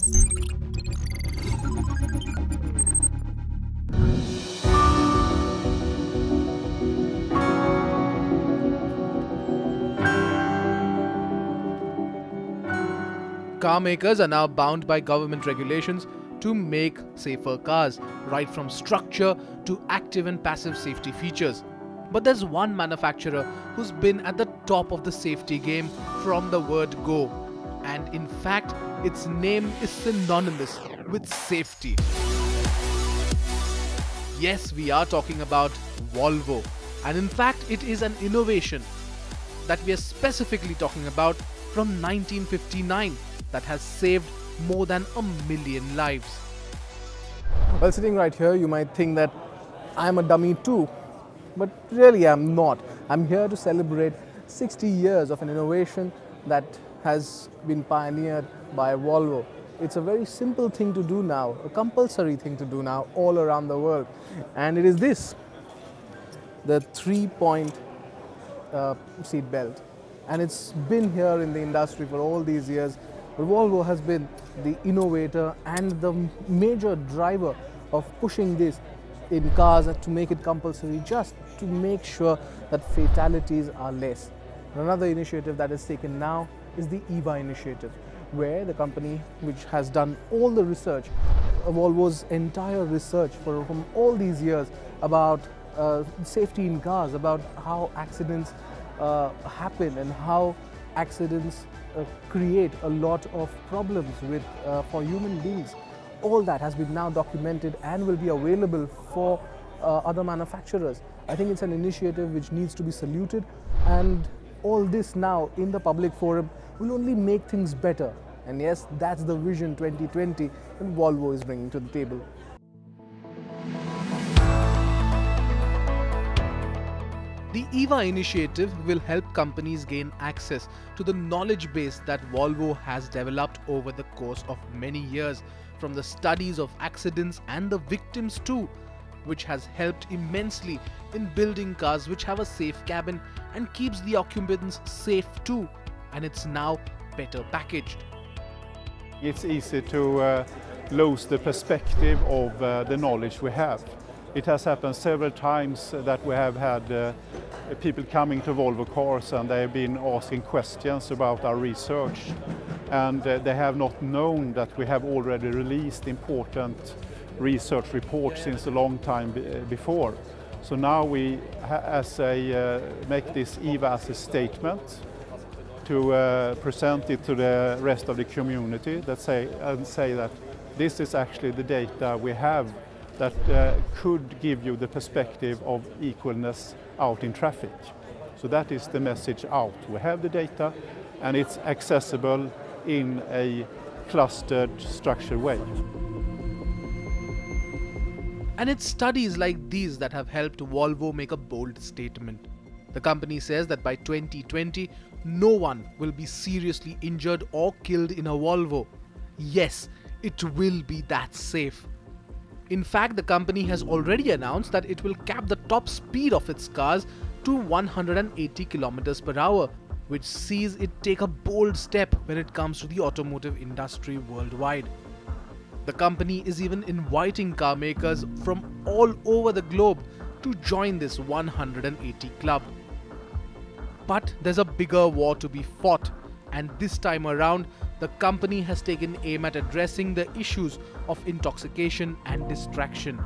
Car makers are now bound by government regulations to make safer cars, right from structure to active and passive safety features. But there's one manufacturer who's been at the top of the safety game from the word go. And in fact, its name is synonymous with safety. Yes, we are talking about Volvo. And in fact, it is an innovation that we are specifically talking about from 1959 that has saved more than 1 million lives. Well, sitting right here, you might think that I'm a dummy too, but really I'm not. I'm here to celebrate 60 years of an innovation that has been pioneered by Volvo. It's a very simple thing to do now, a compulsory thing to do now all around the world. And it is this, the 3-point seat belt. And it's been here in the industry for all these years. But Volvo has been the innovator and the major driver of pushing this in cars to make it compulsory, just to make sure that fatalities are less. Another initiative that is taken now is the EVA initiative, where the company which has done all the research, Volvo's entire research from all these years about safety in cars, about how accidents happen and how accidents create a lot of problems for human beings. All that has been now documented and will be available for other manufacturers. I think it's an initiative which needs to be saluted, and all this now in the public forum will only make things better. And yes, that's the vision 2020 that Volvo is bringing to the table. The EVA initiative will help companies gain access to the knowledge base that Volvo has developed over the course of many years, from the studies of accidents and the victims too, which has helped immensely in building cars which have a safe cabin and keeps the occupants safe too, and it's now better packaged. It's easy to lose the perspective of the knowledge we have. It has happened several times that we have had people coming to Volvo cars and they have been asking questions about our research, and they have not known that we have already released important research reports since a long time before. So now we make this EVA as a statement to present it to the rest of the community that say that this is actually the data we have that could give you the perspective of equalness out in traffic. So that is the message out. We have the data and it's accessible in a clustered, structured way. And it's studies like these that have helped Volvo make a bold statement. The company says that by 2020, no one will be seriously injured or killed in a Volvo. Yes, it will be that safe. In fact, the company has already announced that it will cap the top speed of its cars to 180 km per hour, which sees it take a bold step when it comes to the automotive industry worldwide. The company is even inviting car makers from all over the globe to join this 180 club. But there's a bigger war to be fought, and this time around, the company has taken aim at addressing the issues of intoxication and distraction.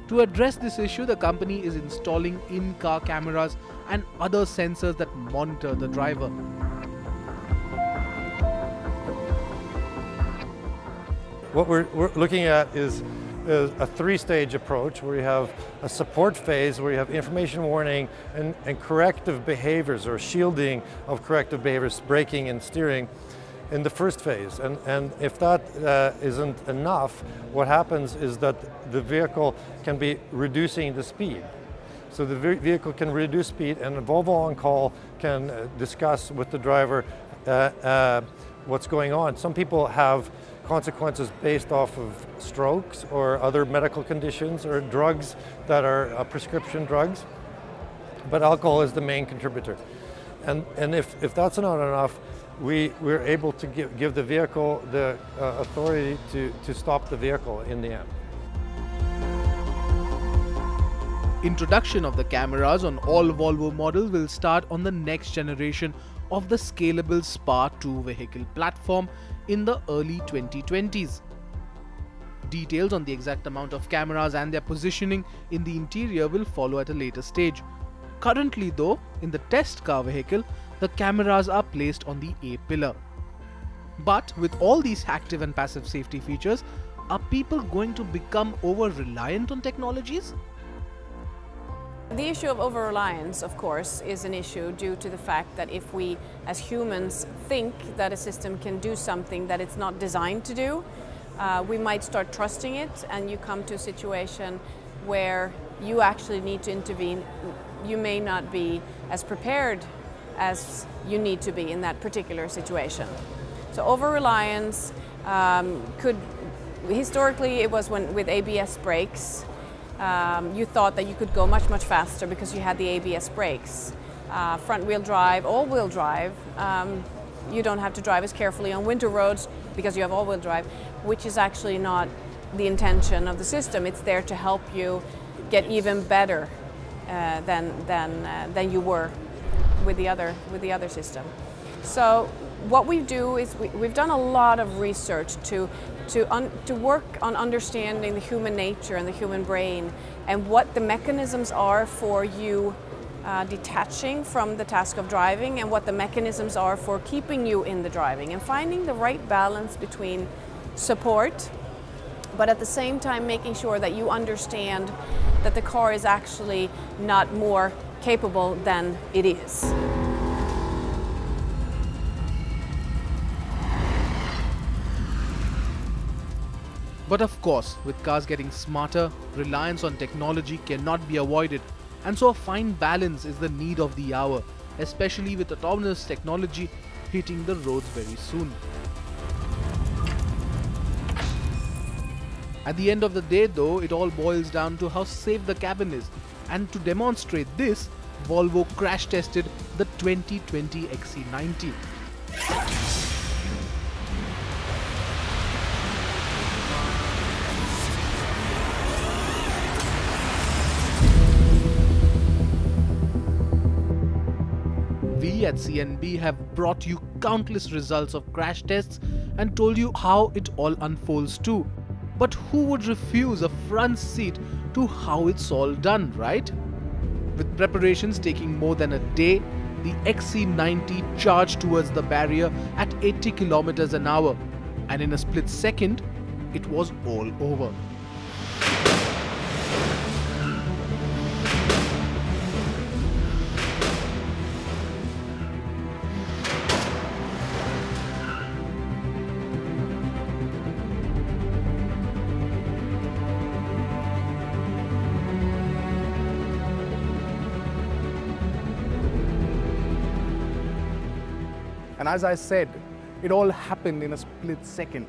To address this issue, the company is installing in-car cameras and other sensors that monitor the driver. What we're looking at is a three-stage approach where you have a support phase where you have information warning and corrective behaviors or shielding of corrective behaviors, braking and steering in the first phase. And if that isn't enough, what happens is that the vehicle can be reducing the speed. So the vehicle can reduce speed, and the Volvo on call can discuss with the driver what's going on. Some people have consequences based off of strokes or other medical conditions or drugs that are prescription drugs, but alcohol is the main contributor. And if that's not enough, we're able to give the vehicle the authority to stop the vehicle in the end. Introduction of the cameras on all Volvo models will start on the next generation of the scalable SPA 2 vehicle platform in the early 2020s. Details on the exact amount of cameras and their positioning in the interior will follow at a later stage. Currently though, in the test car vehicle, the cameras are placed on the A-pillar. But with all these active and passive safety features, are people going to become over-reliant on technologies? The issue of over-reliance, of course, is an issue due to the fact that if we as humans think that a system can do something that it's not designed to do, we might start trusting it, and you come to a situation where you actually need to intervene. You may not be as prepared as you need to be in that particular situation. So over-reliance historically it was with ABS brakes. You thought that you could go much faster because you had the ABS brakes. Front-wheel drive, all-wheel drive, you don't have to drive as carefully on winter roads because you have all-wheel drive, which is actually not the intention of the system. It's there to help you get even better than you were with the other system. So what we do is we've done a lot of research to work on understanding the human nature and the human brain and what the mechanisms are for you detaching from the task of driving and what the mechanisms are for keeping you in the driving, and finding the right balance between support but at the same time making sure that you understand that the car is actually not more capable than it is. But of course, with cars getting smarter, reliance on technology cannot be avoided, and so a fine balance is the need of the hour, especially with autonomous technology hitting the roads very soon. At the end of the day though, it all boils down to how safe the cabin is, and to demonstrate this, Volvo crash tested the 2020 XC90. We at CNB have brought you countless results of crash tests and told you how it all unfolds too. But who would refuse a front seat to how it's all done, right? With preparations taking more than a day, the XC90 charged towards the barrier at 80 kilometers an hour, and in a split second, it was all over. And as I said, it all happened in a split second.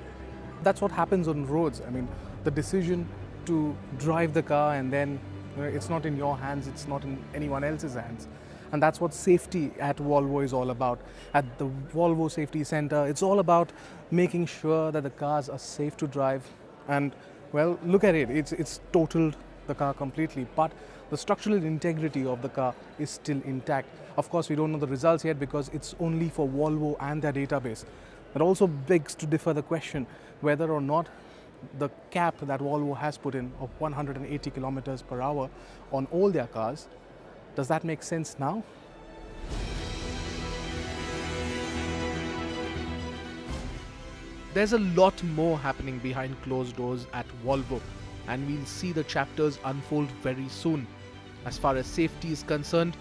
That's what happens on roads. I mean, the decision to drive the car, and then it's not in your hands, it's not in anyone else's hands. And that's what safety at Volvo is all about. At the Volvo Safety Center, it's all about making sure that the cars are safe to drive. And well, look at it, it's totaled the car completely, but the structural integrity of the car is still intact. Of course, we don't know the results yet because it's only for Volvo and their database. It also begs to differ the question whether or not the cap that Volvo has put in of 180 kilometers per hour on all their cars, does that make sense now? There's a lot more happening behind closed doors at Volvo, and we'll see the chapters unfold very soon. As far as safety is concerned,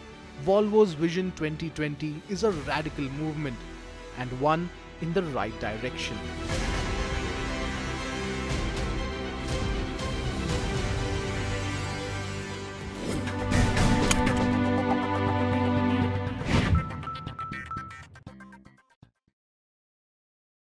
Volvo's Vision 2020 is a radical movement, and one in the right direction.